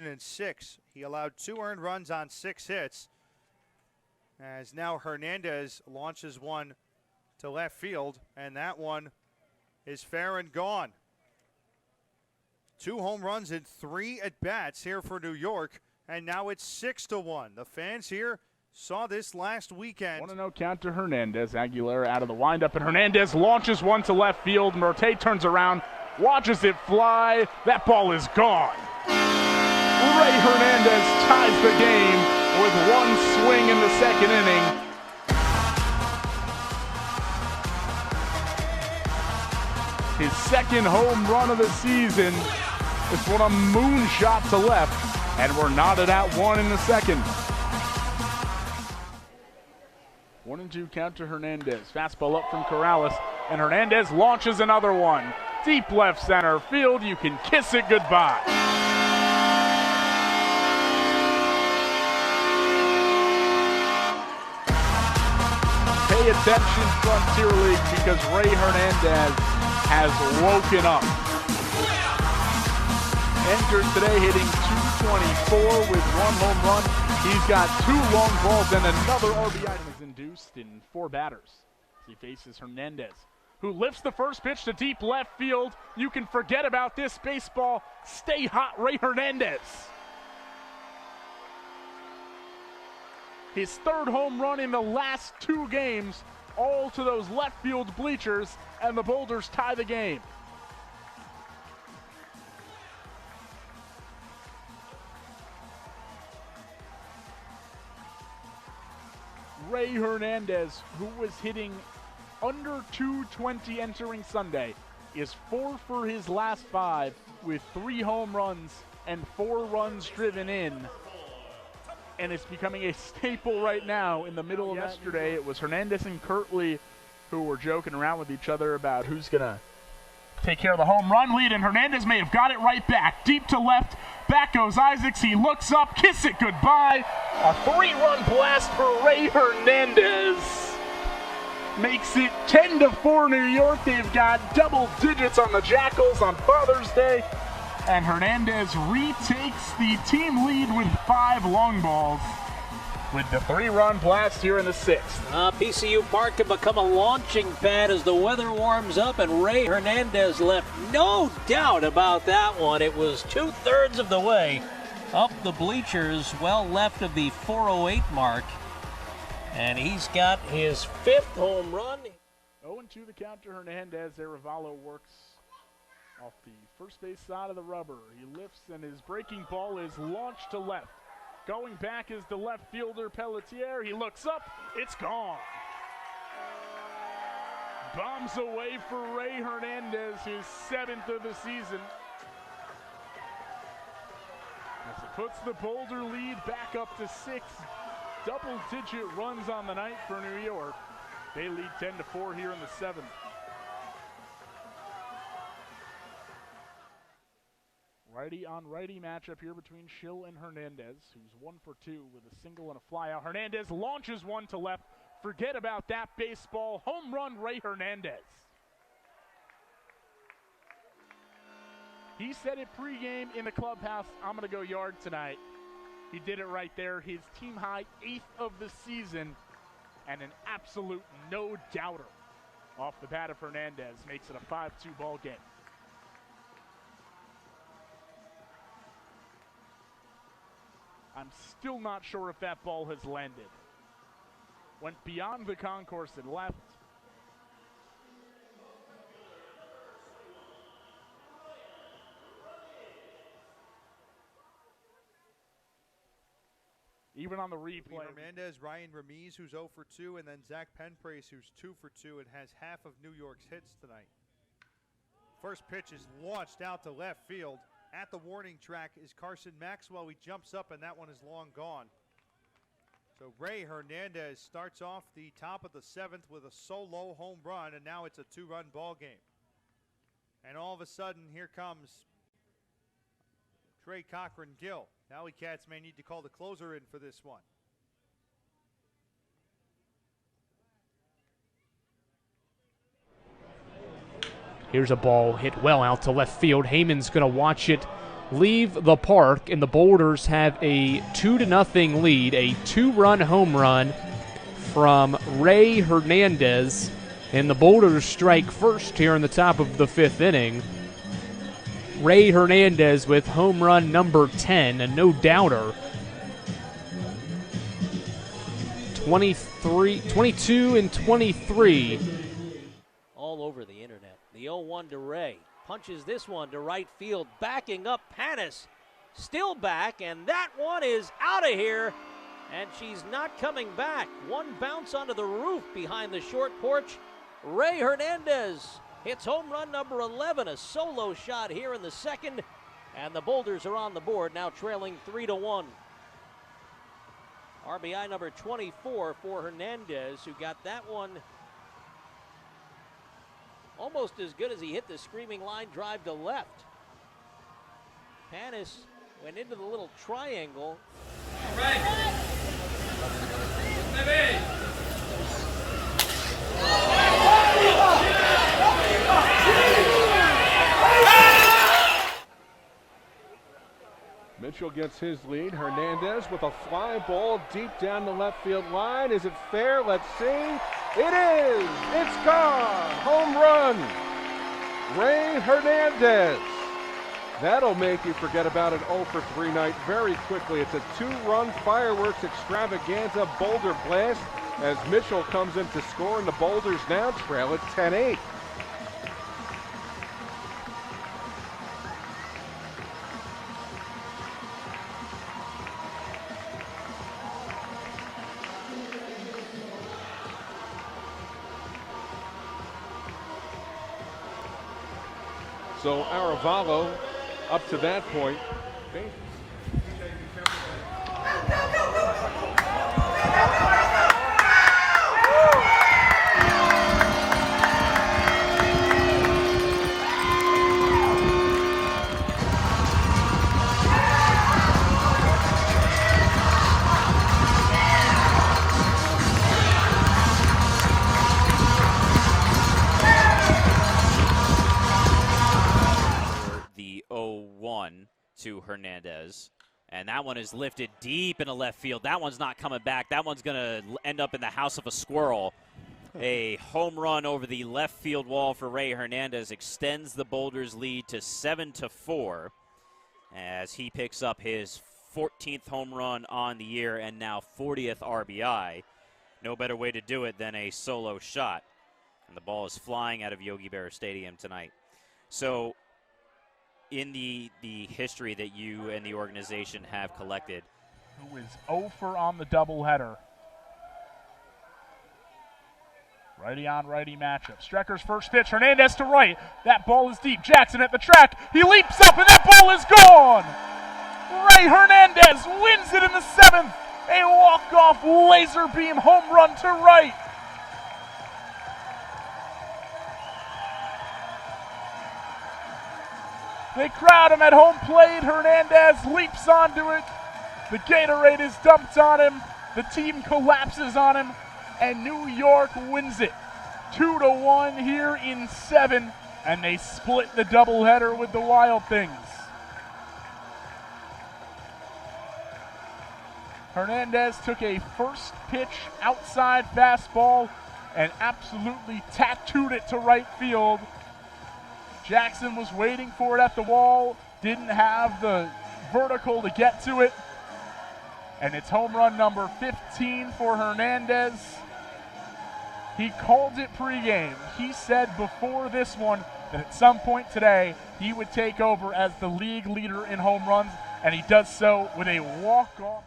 and 6. He allowed 2 earned runs on 6 hits. As now Hernández launches one to left field, and that one is fair and gone. 2 home runs in 3 at-bats here for New York, and now it's 6-1. The fans here saw this last weekend. 1-0 count to Hernández. Aguilera out of the windup, and Hernández launches one to left field. Marte turns around, watches it fly. That ball is gone. Ray Hernández ties the game with 1 swing in the second inning. His second home run of the season. This one a moonshot to left, and we're knotted at 1 in the second. 1-2 count to Hernández. Fastball up from Corrales, and Hernández launches another one. Deep left center field, you can kiss it goodbye. Pay attention, Frontier League, because Ray Hernández has woken up. Entered today hitting .224 with 1 home run. He's got 2 long balls and another RBI is induced in 4 batters. He faces Hernández, who lifts the first pitch to deep left field. You can forget about this baseball. Stay hot, Ray Hernández. His 3rd home run in the last 2 games, all to those left field bleachers, and the Boulders tie the game. Ray Hernández, who was hitting under .220 entering Sunday, is 4 for his last 5 with 3 home runs and 4 runs driven in. And it's becoming a staple right now. In the middle of yesterday, it was Hernández and Kirtley who were joking around with each other about who's going to take care of the home run lead, and Hernández may have got it right back. Deep to left, back goes Isaacs. He looks up, kiss it goodbye. A 3-run blast for Ray Hernández. Makes it 10-4 New York. They've got double digits on the Jackals on Father's Day. And Hernández retakes the team lead with 5 long balls with the 3-run blast here in the 6th. PCU Park can become a launching pad as the weather warms up, and Ray Hernández left no doubt about that one. It was 2/3 of the way up the bleachers, well left of the 408 mark, and he's got his 5th home run. 0-2 the count to Hernández. Arevalo works off the first base side of the rubber. He lifts, and his breaking ball is launched to left. Going back is the left fielder, Pelletier. He looks up. It's gone. Bombs away for Ray Hernández, his 7th of the season. As it puts the Boulder lead back up to 6. Double-digit runs on the night for New York. They lead 10-4 here in the 7th. Righty-on-righty matchup here between Schill and Hernández, who's 1 for 2 with a single and a flyout. Hernández launches one to left. Forget about that baseball. Home run, Ray Hernández. He said it pregame in the clubhouse, I'm going to go yard tonight. He did it right there. His team high 8th of the season, and an absolute no-doubter off the bat of Hernández makes it a 5-2 ball game. I'm still not sure if that ball has landed. Went beyond the concourse and left. Even on the replay. Hernández, Ryan Ramirez, who's 0 for 2, and then Zach Penprace, who's 2 for 2 and has half of New York's hits tonight. First pitch is launched out to left field. At the warning track is Carson Maxwell. He jumps up, and that one is long gone. So Ray Hernández starts off the top of the 7th with a solo home run, and now it's a 2-run ball game. And all of a sudden, here comes Trey Cochran-Gill. Alley Cats may need to call the closer in for this one. Here's a ball hit well out to left field. Heyman's going to watch it leave the park, and the Boulders have a 2-0 lead, a 2-run home run from Ray Hernández, and the Boulders strike first here in the top of the 5th inning. Ray Hernández with home run number 10, a no-doubter. 22 and 23. All over the internet. The 0-1 to Ray. Punches this one to right field. Backing up Panis. Still back, and that one is out of here. And she's not coming back. One bounce onto the roof behind the short porch. Ray Hernández hits home run number 11. A solo shot here in the 2nd. And the Boulders are on the board, now trailing 3-1. RBI number 24 for Hernández, who got that one almost as good as he hit the screaming line drive to left. Panis went into the little triangle. All right. Mitchell gets his lead. Hernández with a fly ball deep down the left field line. Is it fair? Let's see. It is. It's gone. Home run. Ray Hernández. That'll make you forget about an 0 for 3 night very quickly. It's a 2-run fireworks extravaganza Boulder blast as Mitchell comes in to score, and the Boulders now trail at 10-8. So Aravalo, up to that point, to Hernández, and that one is lifted deep into left field. That one's not coming back. That one's going to end up in the house of a squirrel. A home run over the left field wall for Ray Hernández extends the Boulders lead to 7-4 as he picks up his 14th home run on the year and now 40th RBI. No better way to do it than a solo shot, and the ball is flying out of Yogi Berra Stadium tonight. So in the history that you and the organization have collected, who is 0 for on the doubleheader. Righty on righty matchup. Strecker's first pitch. Hernández to right. That ball is deep. Jackson at the track. He leaps up and that ball is gone. Ray Hernández wins it in the 7th. A walk-off laser beam home run to right. They crowd him at home plate. Hernández leaps onto it. The Gatorade is dumped on him. The team collapses on him. And New York wins it 2-1 here in 7. And they split the doubleheader with the Wild Things. Hernández took a first pitch outside fastball and absolutely tattooed it to right field. Jackson was waiting for it at the wall, didn't have the vertical to get to it. And it's home run number 15 for Hernández. He called it pregame. He said before this one that at some point today he would take over as the league leader in home runs, and he does so with a walk-off.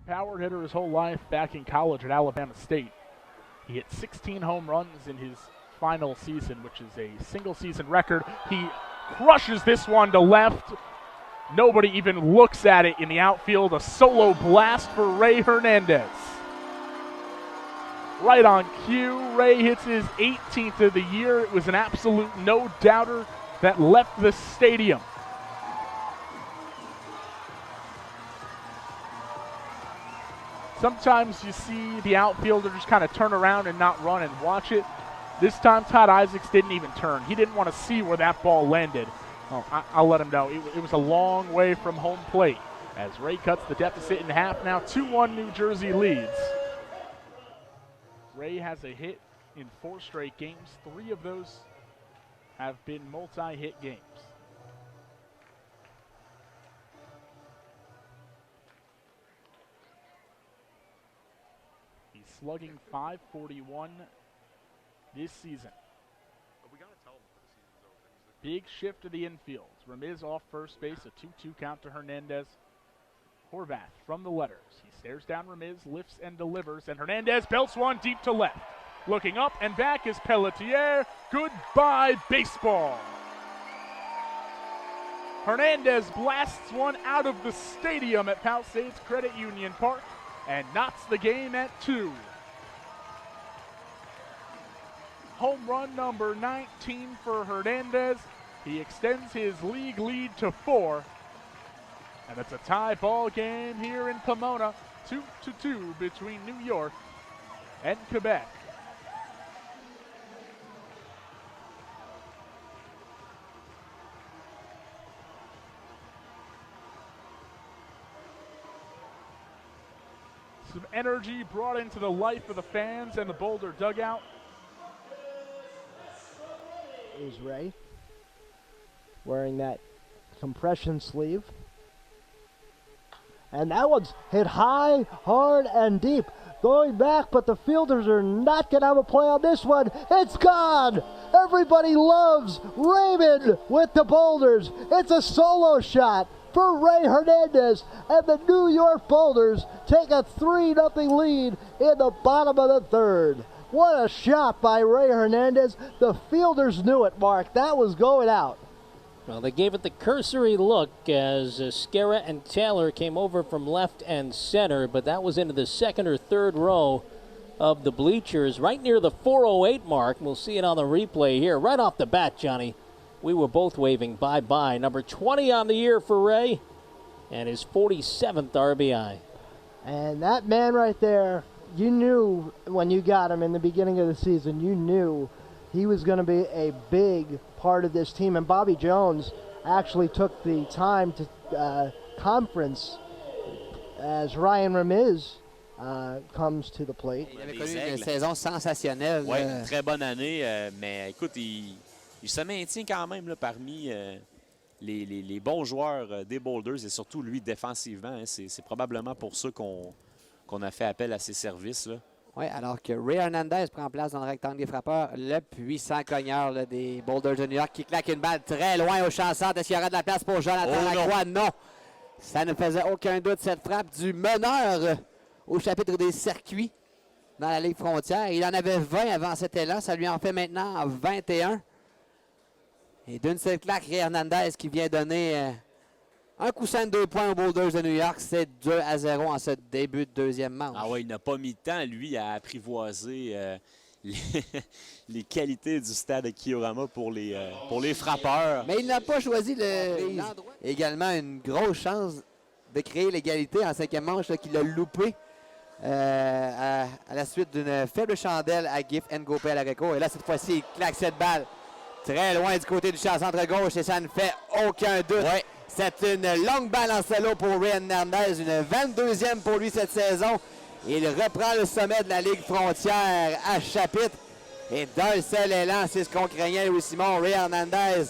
Power hitter his whole life back in college at Alabama State. He hit 16 home runs in his final season, which is a single season record. He crushes this one to left. Nobody even looks at it in the outfield. A solo blast for Ray Hernández. Right on cue, Ray hits his 18th of the year. It was an absolute no-doubter that left the stadium. Sometimes you see the outfielder just kind of turn around and not run and watch it. This time, Todd Isaacs didn't even turn. He didn't want to see where that ball landed. Oh, I'll let him know. It was a long way from home plate as Ray cuts the deficit in half. Now 2-1 New Jersey leads. Ray has a hit in 4 straight games. 3 of those have been multi-hit games. He's slugging .541 this season. Big shift to the infield. Ramiz off first base, a 2-2 count to Hernández. Horvath from the letters. He stares down Ramiz, lifts and delivers, and Hernández belts one deep to left. Looking up and back is Pelletier. Goodbye, baseball. Hernández blasts one out of the stadium at Palisades Credit Union Park and knocks the game at 2. Home run number 19 for Hernández. He extends his league lead to 4. And it's a tie ball game here in Pomona. 2-2 between New York and Quebec. Some energy brought into the life of the fans and the Boulder dugout. Is Ray wearing that compression sleeve. And that one's hit high, hard, and deep. Going back, but the fielders are not going to have a play on this one. It's gone! Everybody loves Raymond with the Boulders. It's a solo shot for Ray Hernández, and the New York Boulders take a 3-0 lead in the bottom of the 3rd. What a shot by Ray Hernández. The fielders knew it, Mark. That was going out. Well, they gave it the cursory look as Scarra and Taylor came over from left and center, but that was into the 2nd or 3rd row of the bleachers, right near the 4:08 mark. We'll see it on the replay here. Right off the bat, Johnny, we were both waving bye-bye. Number 20 on the year for Ray, and his 47th RBI. And that man right there, you knew when you got him in the beginning of the season, you knew he was going to be a big part of this team. And Bobby Jones actually took the time to conference as Ryan Ramiz comes to the plate. Il avait connu une saison sensationnelle. Oui, une très bonne année, mais écoute, il se maintient quand même là, parmi les bons joueurs des Boulders et surtout lui défensivement. Hein, c'est probablement pour ça qu'on a fait appel à ses services. Là. Oui, alors que Ray Hernández prend place dans le rectangle des frappeurs, le puissant cogneur là, des Boulders de New York qui claque une balle très loin au champ centre. Est-ce qu'il y aura de la place pour Jonathan Lacroix? Non. Ça ne faisait aucun doute, cette frappe du meneur au chapitre des circuits dans la Ligue frontière. Il en avait 20 avant cet élan. Ça lui en fait maintenant 21. Et d'une seule claque, Ray Hernández qui vient donner un coussin de 2 points aux Boulders de New York. C'est 2-0 en ce début de deuxième manche. Ah oui, il n'a pas mis de temps, lui, à apprivoiser les qualités du stade de Kiorama pour les frappeurs. Mais il n'a pas choisi l'endroit. Également une grosse chance de créer l'égalité en 5e manche qu'il a loupé à la suite d'une faible chandelle à Giff Ngopé à la réco. Et là, cette fois-ci, il claque cette balle très loin du côté du champ centre-gauche et ça ne fait aucun doute. Ouais. C'est une longue balle en solo pour Ray Hernández, une 22e pour lui cette saison. Il reprend le sommet de la Ligue frontière à chapitre. Et d'un seul élan, c'est ce qu'on craignait, Louis-Simon. Ray Hernández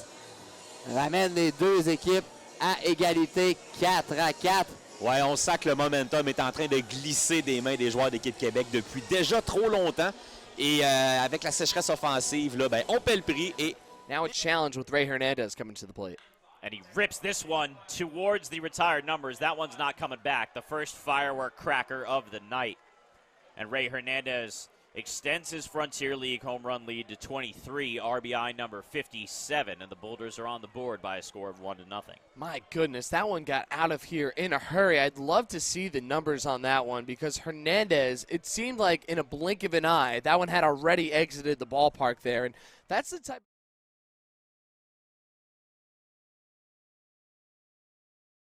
ramène les deux équipes à égalité 4-4. Oui, on sent que le momentum est en train de glisser des mains des joueurs d'équipe Québec depuis déjà trop longtemps. Et avec la sécheresse offensive, là, ben, on paie le prix. Et now a challenge with Ray Hernández coming to the plate. And he rips this one towards the retired numbers. That one's not coming back. The first firework cracker of the night. And Ray Hernández extends his Frontier League home run lead to 23, RBI number 57, and the Boulders are on the board by a score of 1-0. My goodness, that one got out of here in a hurry. I'd love to see the numbers on that one because Hernández, it seemed like in a blink of an eye, that one had already exited the ballpark there, and that's the type